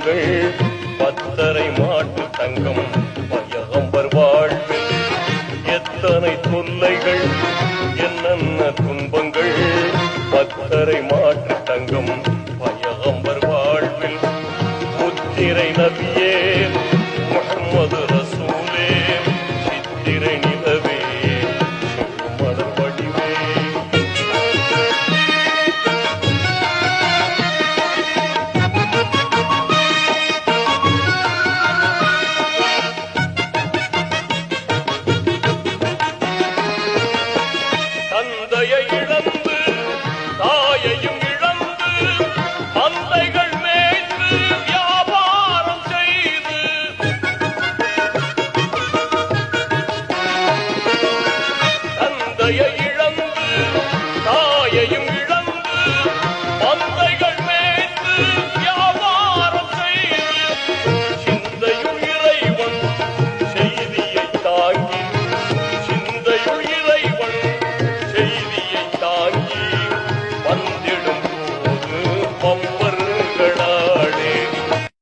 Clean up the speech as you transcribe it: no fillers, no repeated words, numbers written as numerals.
துன்பங்கள் பத்தரை மாட்டு தங்கம் பயகம்பர் வாழ்வில் எத்தனை தொல்லைகள் என்னென்ன துன்பங்கள் பத்தரை மாட்டு தங்கம் பயகம்பர் வாழ்வில் முத்திரை நபியே முஹம்மது